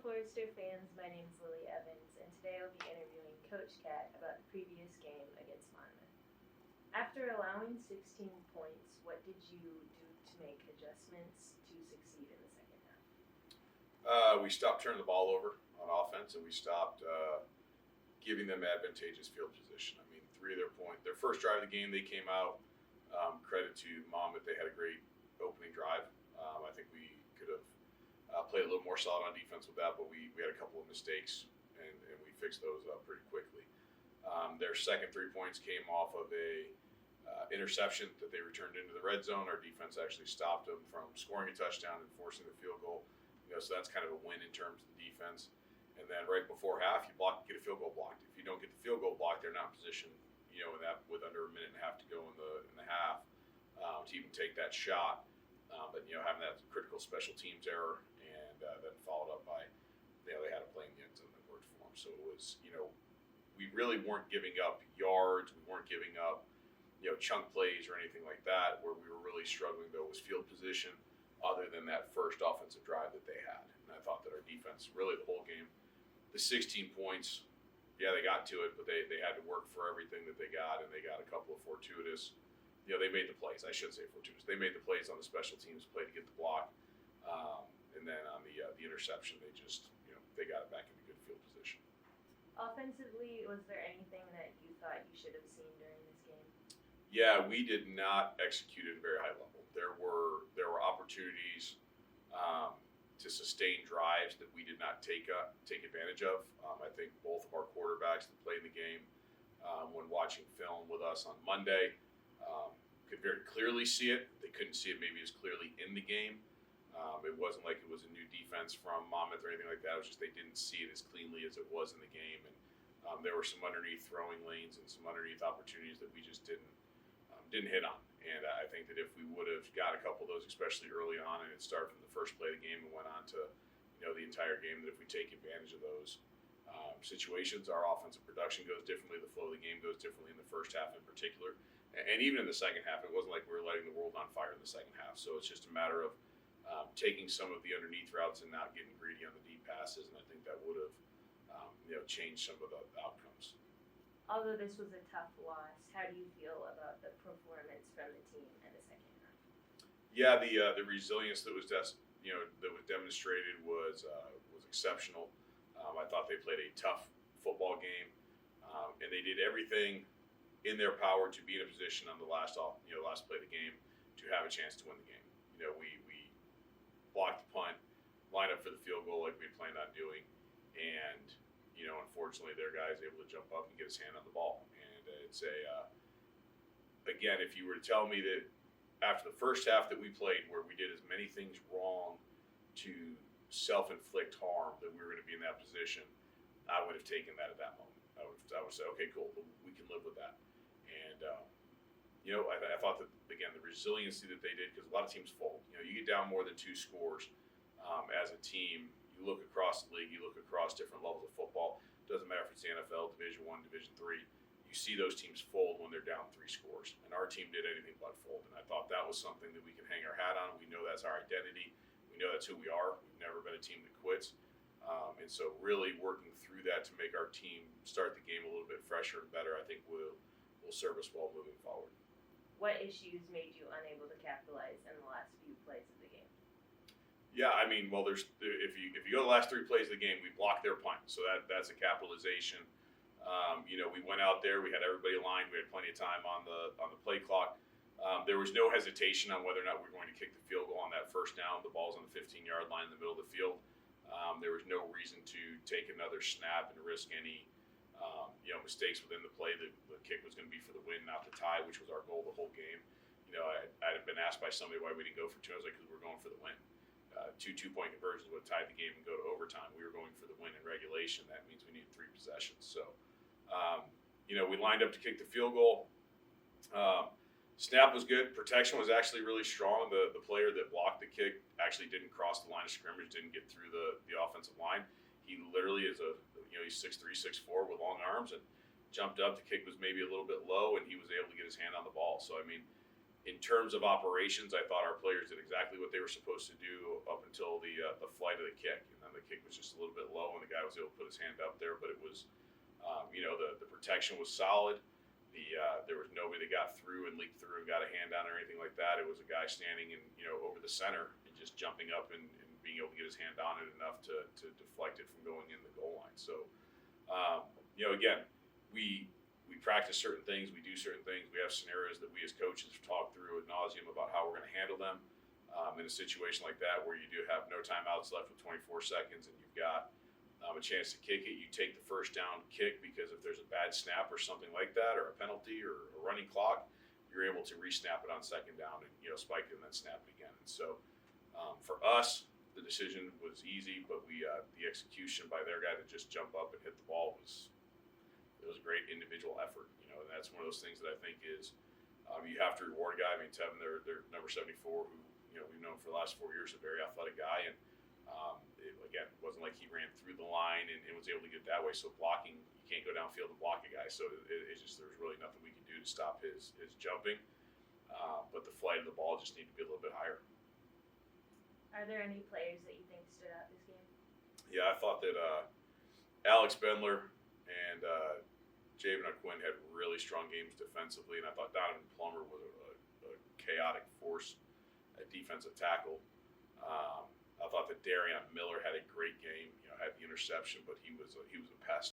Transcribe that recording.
Forester fans, my name is Lily Evans, and today I'll be interviewing Coach Cat about the previous game against Monmouth. After allowing 16 points, what did you do to make adjustments to succeed in the second half? We stopped turning the ball over on offense, and we stopped giving them advantageous field position. I mean, their first drive of the game, they came out. Credit to Monmouth, they had a great opening drive. I think we could have played a little more solid on defense with that, but we had a couple of mistakes, and we fixed those up pretty quickly. Their second 3 points came off of a interception that they returned into the red zone. Our defense actually stopped them from scoring a touchdown and forcing the field goal. So that's kind of a win in terms of the defense. And then right before half, you get a field goal blocked. If you don't get the field goal blocked, they're not in position, with under a minute and a half to go in the half, to even take that shot. But having that critical special teams error, and then followed up by, they had a play in the end zone that worked for them. So it was, we really weren't giving up yards. We weren't giving up, chunk plays or anything like that. Where we were really struggling though was field position, other than that first offensive drive that they had. And I thought that our defense, really the whole game, the 16 points, they got to it, but they had to work for everything that they got, and they got a couple of fortuitous. They made the plays. I shouldn't say fortuitous. They made the plays on the special teams play to get the block, and then on the interception, they just they got it back into good field position. Offensively, was there anything that you thought you should have seen during this game? Yeah, we did not execute at a very high level. There were opportunities to sustain drives that we did not take advantage of. I think both of our quarterbacks that played in the game, when watching film with us on Monday, could very clearly see it. They couldn't see it maybe as clearly in the game. It wasn't like it was a new defense from Monmouth or anything like that. It was just they didn't see it as cleanly as it was in the game. And there were some underneath throwing lanes and some underneath opportunities that we just didn't hit on. And I think that if we would have got a couple of those, especially early on, and it started from the first play of the game and went on to the entire game, that if we take advantage of those situations, our offensive production goes differently. The flow of the game goes differently in the first half in particular. And even in the second half, it wasn't like we were letting the world on fire in the second half. So it's just a matter of taking some of the underneath routes and not getting greedy on the deep passes. And I think that would have changed some of the outcomes. Although this was a tough loss, how do you feel about the performance from the team in the second half? Yeah, the resilience that was demonstrated was exceptional. I thought they played a tough football game, and they did everything in their power to be in a position on the last play of the game to have a chance to win the game. We blocked the punt, lined up for the field goal like we had planned on doing, and unfortunately their guys able to jump up and get his hand on the ball. And it's again, if you were to tell me that after the first half that we played, where we did as many things wrong to self-inflict harm, that we were going to be in that position, I would have taken that at that moment. I would say, okay, cool, we can live with that. And I thought that, again, the resiliency that they did, because a lot of teams fold. You get down more than 2 scores as a team. You look across the league, you look across different levels of football. It doesn't matter if it's the NFL, Division I, Division III. You see those teams fold when they're down 3 scores. And our team did anything but fold. And I thought that was something that we can hang our hat on. We know that's our identity. We know that's who we are. We've never been a team that quits. And so really working through that to make our team start the game a little bit fresher and better, I think will serve us well moving forward. What issues made you unable to capitalize in the last few plays of the game? Yeah, I mean, well, if you go to the last 3 plays of the game, we blocked their punt, so that's a capitalization. We went out there, we had everybody aligned, we had plenty of time on the play clock. There was no hesitation on whether or not we were going to kick the field goal on that first down. The ball's on the 15-yard line in the middle of the field. There was no reason to take another snap and risk any mistakes within the play. The kick was going to be for the win, not the tie, which was our goal the whole game. I had been asked by somebody why we didn't go for 2. I was like, because we're going for the win. 2 2-point conversions would tie the game and go to overtime. We were going for the win in regulation. That means we need 3 possessions. So, we lined up to kick the field goal. Snap was good. Protection was actually really strong. The player that blocked the kick actually didn't cross the line of scrimmage, didn't get through the offensive line. He literally is he's 6'3", 6'4" with long arms, and jumped up. The kick was maybe a little bit low, and he was able to get his hand on the ball. So, I mean, in terms of operations, I thought our players did exactly what they were supposed to do up until the flight of the kick. And then and the kick was just a little bit low, and the guy was able to put his hand up there. But it was, the protection was solid. There was nobody that got through and leaked through and got a hand down or anything like that. It was a guy standing over the center and just jumping up and being able to get his hand on it enough to deflect it from going in the goal line. So, again, we practice certain things, we do certain things, we have scenarios that we as coaches talk through ad nauseum about how we're going to handle them. In a situation like that where you do have no timeouts left with 24 seconds and you've got a chance to kick it, you take the first down kick, because if there's a bad snap or something like that, or a penalty or a running clock, you're able to re-snap it on second down and spike it and then snap it again. And so for us, the decision was easy, but the execution by their guy to just jump up and hit the ball was a great individual effort. And that's one of those things that I think is you have to reward a guy. I mean, Tevin, their number 74, who we've known for the last 4 years, a very athletic guy, and it wasn't like he ran through the line and was able to get that way. So blocking, you can't go downfield and block a guy. So it's just there's really nothing we can do to stop his jumping. But the flight of the ball just needed to be a little bit higher. Are there any players that you think stood out this game? Yeah, I thought that Alex Bendler and Javen Quinn had really strong games defensively, and I thought Donovan Plummer was a chaotic force at defensive tackle. I thought that Darion Miller had a great game. Had the interception, but he was a pass